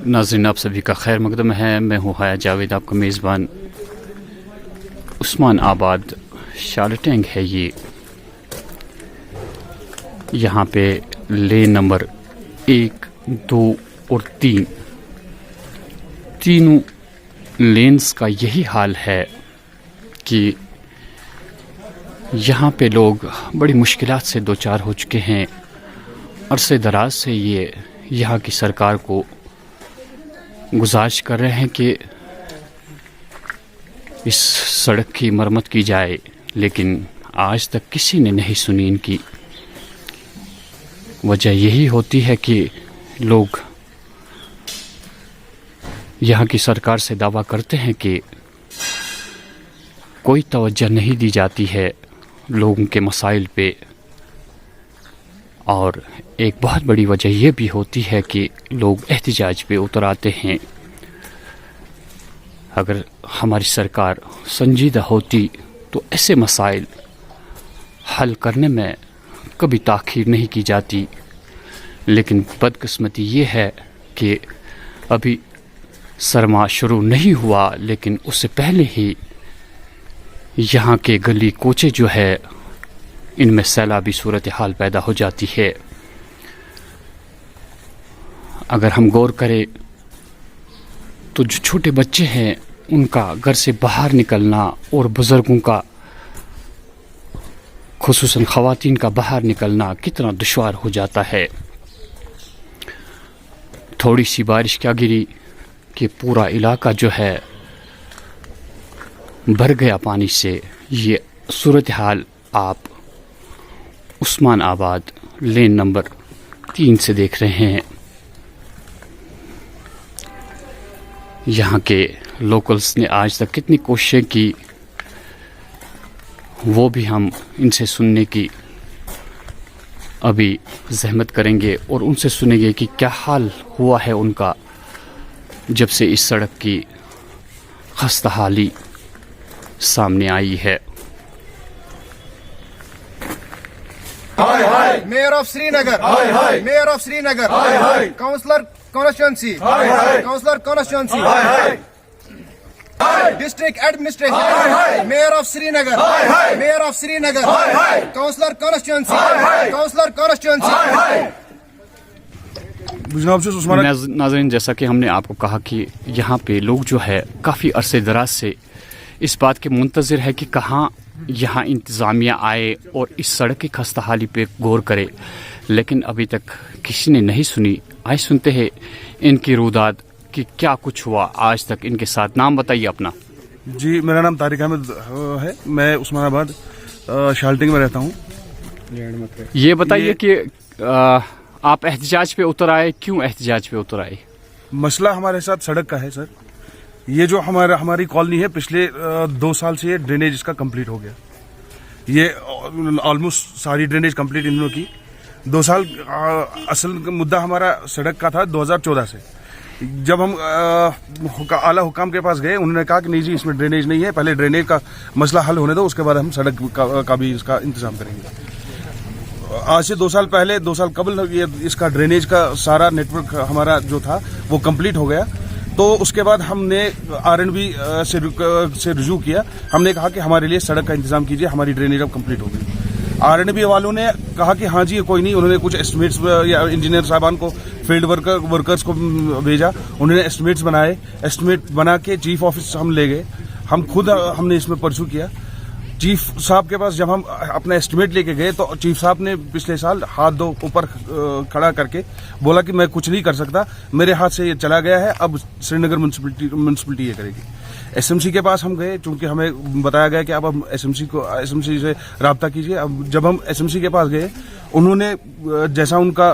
नाज़रीन, आप सभी का खैर मकदम है। मैं हूँ हया जावेद, आपका मेज़बान। उस्मान आबाद शालटेंग है ये। यहाँ पे लेन नंबर 1, 2 और 3 तीनों लेन्स का यही हाल है कि यहाँ पे लोग बड़ी मुश्किलात से दो चार हो चुके हैं। अरसे दराज से ये यहाँ की सरकार को गुजारिश कर रहे हैं कि इस सड़क की मरम्मत की जाए, लेकिन आज तक किसी ने नहीं सुनी इनकी। वजह यही होती है कि लोग यहाँ की सरकार से दावा करते हैं कि कोई तवज्जो नहीं दी जाती है लोगों के मसाइल पे। और एक बहुत बड़ी वजह यह भी होती है कि लोग एहतिजाज पे उतर आते हैं। अगर हमारी सरकार संजीदा होती तो ऐसे मसाइल हल करने में कभी ताख़ीर नहीं की जाती, लेकिन बदकिस्मती ये है कि अभी सरमा शुरू नहीं हुआ, लेकिन उससे पहले ही यहाँ के गली कोचे जो है इनमें सैलाबी सूरत हाल पैदा हो जाती है। अगर हम गौर करें तो जो छोटे बच्चे हैं उनका घर से बाहर निकलना और बुज़ुर्गों का, खुसूसन ख़वातीन का बाहर निकलना कितना दुश्वार हो जाता है। थोड़ी सी बारिश क्या गिरी कि पूरा इलाका जो है भर गया पानी से। ये सूरत हाल आप उस्मान आबाद लेन नंबर 3 से देख रहे हैं। यहाँ के लोकल्स ने आज तक कितनी कोशिशें की, वो भी हम इनसे सुनने की अभी ज़हमत करेंगे और उनसे सुनेंगे कि क्या हाल हुआ है उनका जब से इस सड़क की खस्ता हाली सामने आई है। हाय हाय मेयर ऑफ श्रीनगर, हाय हाय मेयर ऑफ श्रीनगर, हाय हाय काउंसलर कॉन्स्टिट्यूंसी, हाय हाय काउंसलर कॉन्स्टिट्यूंसी, हाय हाय डिस्ट्रिक्ट एडमिनिस्ट्रेशन, हाय हाय मेयर ऑफ श्रीनगर, हाय हाय मेयर ऑफ श्रीनगर, हाय हाय काउंसलर कॉन्स्टिट्यूंसी, हाय हाय काउंसलर कॉन्स्टिट्यूंसी, हाय हाय। नाज़रीन, जैसा कि हमने आपको कहा कि यहाँ पे लोग जो है काफ़ी अरसे दराज से इस बात के मुंतज़िर है कि कहाँ यहाँ इंतज़ामिया आए और इस सड़क की खस्ता हाली पे गौर करे, लेकिन अभी तक किसी ने नहीं सुनी। आइए सुनते हैं इनकी रुदाद कि क्या कुछ हुआ आज तक इनके साथ। नाम बताइए अपना। जी, मेरा नाम तारिक अहमद है। मैं उस्मानाबाद शालटिंग में रहता हूँ। ये बताइए कि आप एहतिजाज पे उतर आए, क्यों एहतिजाज पे उतर आए? मसला हमारे साथ सड़क का है सर। ये जो हमारी कॉलोनी है, पिछले 2 साल से ये ड्रेनेज इसका कंप्लीट हो गया। ये ऑलमोस्ट सारी ड्रेनेज कंप्लीट इन लोगों की 2 साल। असल मुद्दा हमारा सड़क का था 2014 से। जब हम आला हुकाम के पास गए, उन्होंने कहा कि नहीं जी, इसमें ड्रेनेज नहीं है, पहले ड्रेनेज का मसला हल होने दो, उसके बाद हम सड़क का भी इसका इंतजाम करेंगे। आज से 2 साल पहले, 2 साल कबल ये इसका ड्रेनेज का सारा नेटवर्क हमारा जो था वो कंप्लीट हो गया। तो उसके बाद हमने RNB से रुजू किया। हमने कहा कि हमारे लिए सड़क का इंतजाम कीजिए, हमारी ड्रेनेज अब कंप्लीट हो गई। RNB वालों ने कहा कि हाँ जी कोई नहीं। उन्होंने कुछ एस्टिमेट्स या इंजीनियर साहबान को, फील्ड वर्कर्स को भेजा। उन्होंने एस्टिमेट्स बनाए। एस्टिमेट बना के चीफ ऑफिस हम ले गए। हमने इसमें परसू किया। चीफ साहब के पास जब हम अपना एस्टिमेट लेके गए तो चीफ साहब ने पिछले साल हाथ दो ऊपर खड़ा करके बोला कि मैं कुछ नहीं कर सकता, मेरे हाथ से ये चला गया है, अब श्रीनगर म्यूनसिपलिटी ये करेगी। SMC के पास हम गए, चूंकि हमें बताया गया कि अब SMC से रब्ता कीजिए। अब जब हम SMC के पास गए, उन्होंने जैसा उनका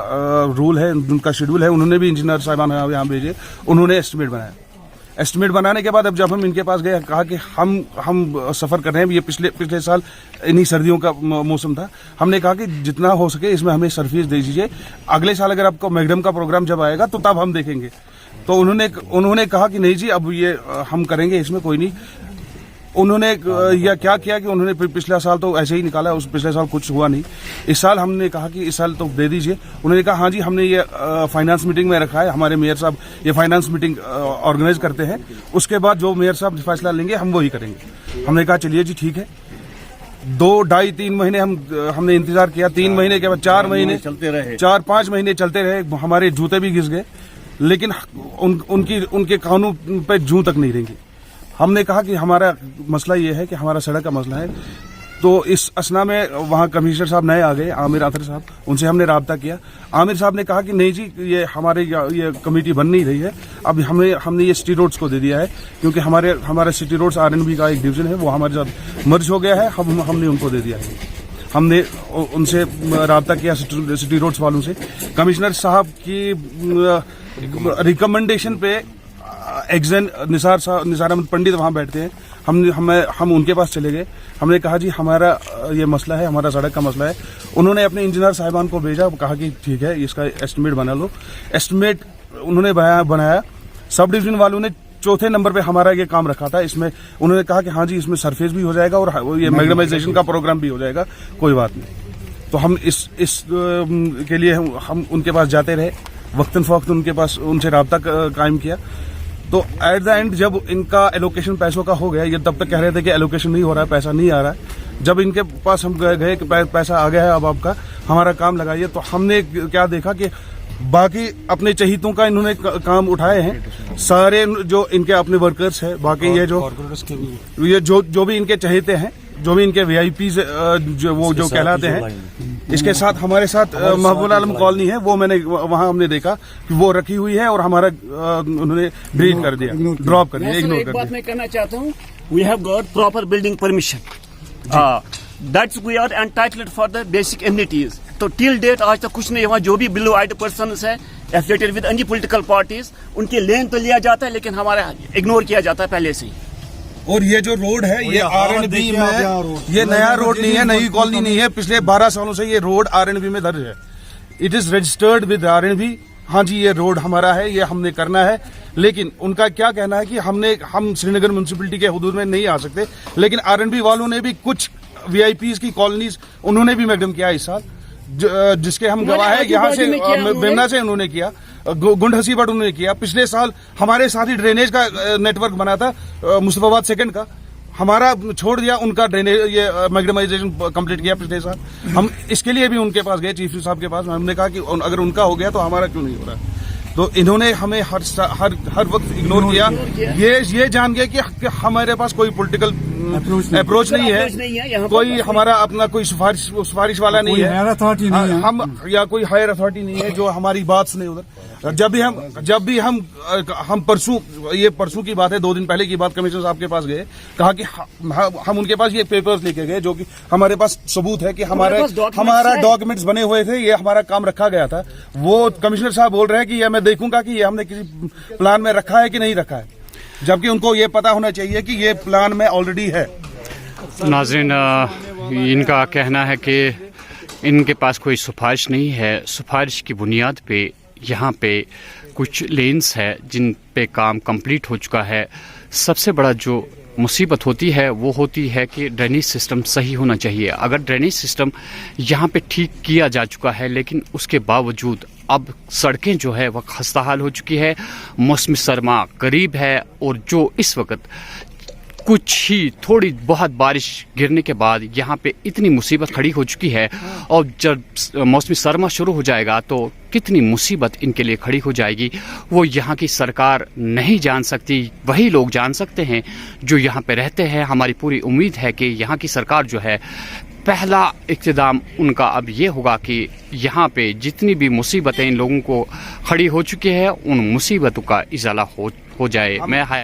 रूल है, उनका शेड्यूल है, उन्होंने भी इंजीनियर साहबान यहाँ भेजे। उन्होंने एस्टिमेट बनाया। एस्टिमेट बनाने के बाद अब जब हम इनके पास गए, कहा कि हम सफ़र कर रहे हैं। ये पिछले साल इन्हीं सर्दियों का मौसम था। हमने कहा कि जितना हो सके इसमें हमें सर्विस दे दीजिए, अगले साल अगर आपको मैगडम का प्रोग्राम जब आएगा तो तब हम देखेंगे। तो उन्होंने कहा कि नहीं जी, अब ये हम करेंगे, इसमें कोई नहीं। उन्होंने या क्या किया कि उन्होंने पिछला साल तो ऐसे ही निकाला, उस पिछले साल कुछ हुआ नहीं। इस साल हमने कहा कि इस साल तो दे दीजिए। उन्होंने कहा हाँ जी, हमने ये फाइनेंस मीटिंग में रखा है, हमारे मेयर साहब ये फाइनेंस मीटिंग ऑर्गेनाइज करते हैं, उसके बाद जो मेयर साहब फैसला लेंगे हम वही करेंगे। हमने कहा चलिए जी ठीक है। 2, 2.5, 3 महीने हमने इंतजार किया। 3 महीने के बाद 4 महीने चलते रहे, 4-5 महीने चलते रहे, हमारे जूते भी घिस गए, लेकिन उनके कानून पे जूं तक नहीं रहेंगी। हमने कहा कि हमारा मसला ये है कि हमारा सड़क का मसला है। तो इस असना में वहाँ कमिश्नर साहब नए आ गए, आमिर आतर साहब, उनसे हमने राब्ता किया। आमिर साहब ने कहा कि नहीं जी, ये हमारे ये कमेटी बन नहीं रही है, अब हमने ये सिटी रोड्स को दे दिया है, क्योंकि हमारे सिटी रोड्स RNB का एक डिवीजन है, वो हमारे साथ मर्ज हो गया है, हमने उनको दे दिया है। हमने उनसे राब्ता किया सिटी रोड्स वालों से। कमिश्नर साहब की रिकमेंडेशन पे एग्जन निसार अहमद पंडित वहाँ बैठते हैं, हम उनके पास चले गए। हमने कहा जी हमारा ये मसला है, हमारा सड़क का मसला है। उन्होंने अपने इंजीनियर साहिबान को भेजा, कहा कि ठीक है इसका एस्टिमेट बना लो। एस्टिमेट उन्होंने बनाया। सब डिवीजन वालों ने 4थे नंबर पे हमारा ये काम रखा था। इसमें उन्होंने कहा कि हाँ जी, इसमें सरफेस भी हो जाएगा और ये मैग्नेटाइजेशन का प्रोग्राम भी हो जाएगा, कोई बात नहीं। तो हम इस के लिए हम उनके पास जाते रहे, वक्तन फवक्त उनसे राब्ता कायम किया। तो एट द एंड जब इनका एलोकेशन पैसों का हो गया, ये तब तक कह रहे थे कि एलोकेशन नहीं हो रहा है, पैसा नहीं आ रहा है। जब इनके पास हम गए कि पैसा आ गया है, अब आपका हमारा काम लगाइए, तो हमने क्या देखा कि बाकी अपने चहीतों का इन्होंने काम उठाए हैं। सारे जो इनके अपने वर्कर्स हैं, बाकी ये जो भी इनके चहेते हैं, जो भी इनके VIPs जो कहलाते हैं, इसके साथ हमारे साथ महबूब आलम कॉलोनी है, वो वहाँ हमने देखा कि वो रखी हुई है और हमारा उन्होंने डिलीट कर दिया, ड्रॉप कर दिया, इग्नोर कर दिया। एक बात मैं कहना चाहता हूँ, we have got proper building permission, that's we are entitled for the basic amenities. तो टिल डेट आज तक कुछ नहीं हुआ। जो भी बिलो आइड पर्सन्स है affiliated with any political parties, उनके लेन तो लिया जाता है, लेकिन हमारा इग्नोर किया जाता है पहले से ही। और ये जो रोड है, ये RNB में, ये नया रोड नहीं है, नई कॉलोनी नहीं है, पिछले 12 सालों से ये रोड RNB में दर्ज है। It is registered with RNB। हाँ जी, ये रोड हमारा है, ये हमने करना है। लेकिन उनका क्या कहना है कि हम श्रीनगर म्यूनिसिपैलिटी के हुदूद में नहीं आ सकते, लेकिन RNB वालों ने भी कुछ VIPs की कॉलोनीज उन्होंने भी मैडम किया इस साल, जिसके हम गवाह है। यहाँ से बेमना से उन्होंने किया, गुंड हसीबट उन्होंने किया। पिछले साल हमारे साथ ही ड्रेनेज का नेटवर्क बना था मुस्तफाबाद 2nd का, हमारा छोड़ दिया, उनका ड्रेनेज ये मैग्नेटाइजेशन कंप्लीट किया पिछले साल। हम इसके लिए भी उनके पास गए, चीफ साहब के पास। हमने कहा कि अगर उनका हो गया तो हमारा क्यों नहीं हो रहा है। तो इन्होंने हमें हर वक्त इग्नोर किया, ये जान गए कि हमारे पास कोई पॉलिटिकल अप्रोच नहीं है, कोई हमारा अपना कोई सिफारिश वाला नहीं है, हम या कोई हायर अथॉरिटी नहीं है जो हमारी बात सुने उधर। जब भी हम परसों की बात है, 2 दिन पहले की बात, कमिश्नर साहब के पास गए, कहा कि हम उनके पास ये पेपर्स लेके गए, जो कि हमारे पास सबूत है कि हमारा डॉक्यूमेंट्स बने हुए थे, ये हमारा काम रखा गया था। वो कमिश्नर साहब बोल रहे हैं कि ये मैं देखूंगा कि ये हमने किसी प्लान में रखा है कि नहीं रखा है, जबकि उनको ये पता होना चाहिए कि ये प्लान में ऑलरेडी है। नाज़रीन, इनका कहना है कि इनके पास कोई सिफारिश नहीं है। सिफारिश की बुनियाद पे यहाँ पे कुछ लेन्स है जिन पे काम कंप्लीट हो चुका है। सबसे बड़ा जो मुसीबत होती है वो होती है कि ड्रेनेज सिस्टम सही होना चाहिए। अगर ड्रेनेज सिस्टम यहाँ पे ठीक किया जा चुका है, लेकिन उसके बावजूद अब सड़कें जो है वह खस्ताहाल हो चुकी है। मौसमी सरमा करीब है और जो इस वक्त कुछ ही थोड़ी बहुत बारिश गिरने के बाद यहाँ पे इतनी मुसीबत खड़ी हो चुकी है, और जब मौसमी सरमा शुरू हो जाएगा तो कितनी मुसीबत इनके लिए खड़ी हो जाएगी वो यहाँ की सरकार नहीं जान सकती, वही लोग जान सकते हैं जो यहाँ पे रहते हैं। हमारी पूरी उम्मीद है कि यहाँ की सरकार जो है, पहला इक़्तिदाम उनका अब ये होगा कि यहाँ पे जितनी भी मुसीबतें इन लोगों को खड़ी हो चुकी है, उन मुसीबतों का इजाला हो जाए। मैं